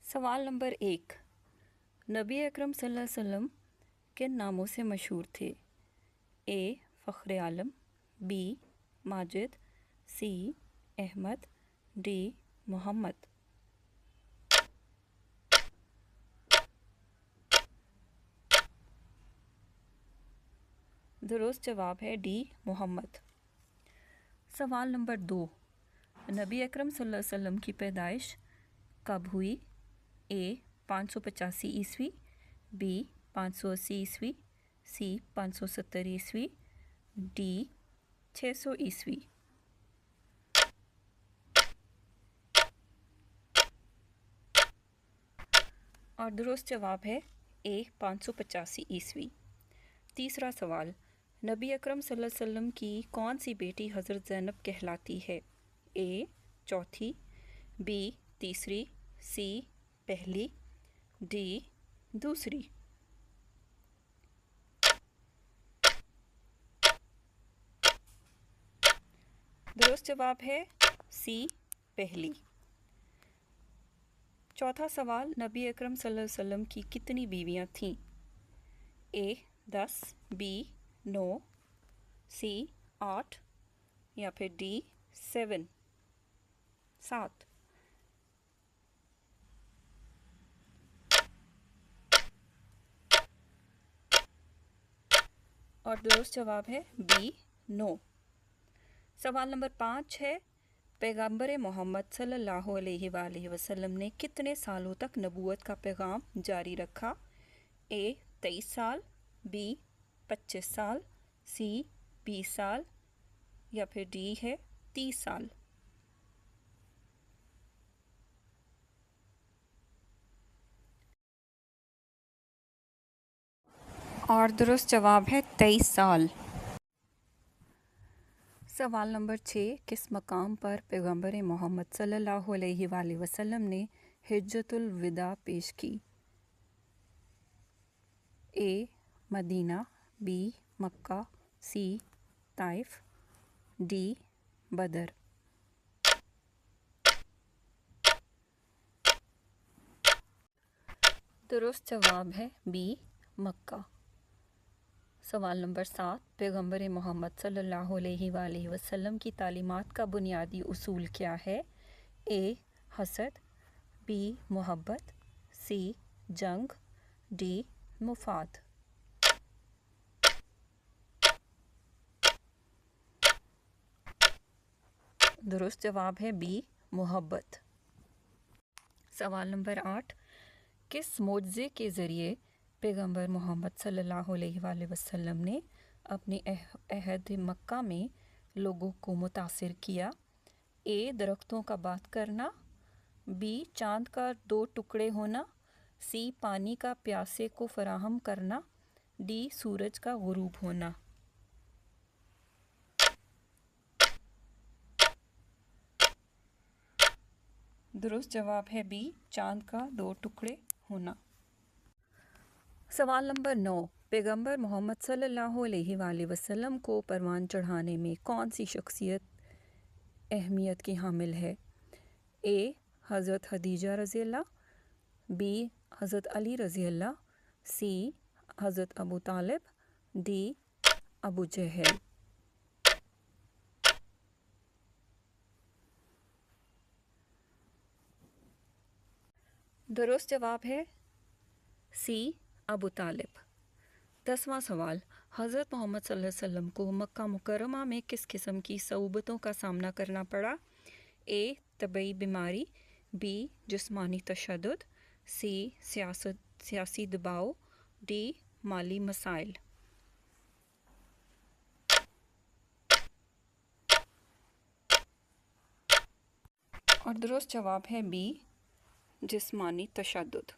सवाल नंबर 1। नबी अकरम सल्लल्लाहु अलैहि वसल्लम किन नामों से मशहूर थे? ए फ़ख्र आलम, बी माजिद, सी अहमद, डी मोहम्मद। दुरुस्त जवाब है डी मोहम्मद। सवाल नंबर 2। नबी अकरम सल्लल्लाहु अलैहि वसल्लम की पैदाइश कब हुई? ए 585 ईस्वी, बी 580 ईस्वी, सी 570 ईस्वी, डी 600 ईस्वी। और दुरुस्त जवाब है ए 585 ईस्वी। तीसरा सवाल। नबी अकरम सल्लल्लाहु अलैहि वसल्लम की कौन सी बेटी हज़रत ज़ैनब कहलाती है? ए चौथी, बी तीसरी, सी पहली, डी दूसरी। दुरुस्त जवाब है सी पहली। चौथा सवाल। नबी अकरम सल्लल्लाहु अलैहि वसल्लम की कितनी बीवियां थीं? ए 10, बी 9, सी 8 या फिर डी 7। और दुरुस्त जवाब है बी 9। सवाल नंबर 5 है। पैगंबर मोहम्मद सल्लल्लाहु अलैहि वसल्लम ने कितने सालों तक नबूवत का पैगाम जारी रखा? ए 23 साल, बी 25 साल, सी 20 साल या फिर डी है 30 साल। और दुरुस्त जवाब है 23 साल। सवाल नंबर 6। किस मकाम पर पैगंबर मोहम्मद सल्लल्लाहु अलैहि वसल्लम ने हिज्जतुल विदा पेश की? ए मदीना, बी मक्का, सी ताइफ, डी बदर। दुरुस्त जवाब है बी मक्का। सवाल नंबर 7। पैगंबर मोहम्मद सल्लल्लाहु अलैहि वसल्लम की तालीमात का बुनियादी उसूल क्या है? ए हसद, बी मोहब्बत, सी जंग, डी मुफाद। दुरुस्त जवाब है बी मोहब्बत। सवाल नंबर 8। किस मोजज़े के ज़रिए पैगंबर मोहम्मद सल्लल्लाहु अलैहि वसल्लम ने अपने अहद मक्का में लोगों को मुतासिर किया? ए दरख्तों का बात करना, बी चांद का 2 टुकड़े होना, सी पानी का प्यासे को फराहम करना, डी सूरज का गुरूब होना। दुरुस्त जवाब है बी चांद का 2 टुकड़े होना। सवाल नंबर 9। पैगंबर मोहम्मद सल्लल्लाहु अलैहि वसल्लम को परवान चढ़ाने में कौन सी शख्सियत अहमियत की हामिल है? ए हज़रत खदीजा रज़ी अल्लाह, बी हज़रत अली रज़ी अल्लाह, सी हज़रत अबू तालिब, डी अबू जहल। दुरुस्त जवाब है सी अबू तालिब। 10वां सवाल। हज़रत मोहम्मद सल्लल्लाहु अलैहि वसल्लम को मक्का मुकर्रमा में किस किस्म की सऊबतों का सामना करना पड़ा? ए तबई बीमारी, बी जिस्मानी तशद्दुद, सी सियासी दबाव, डी माली मसाइल। और दुरुस्त जवाब है बी जिस्मानी तशद्दुद।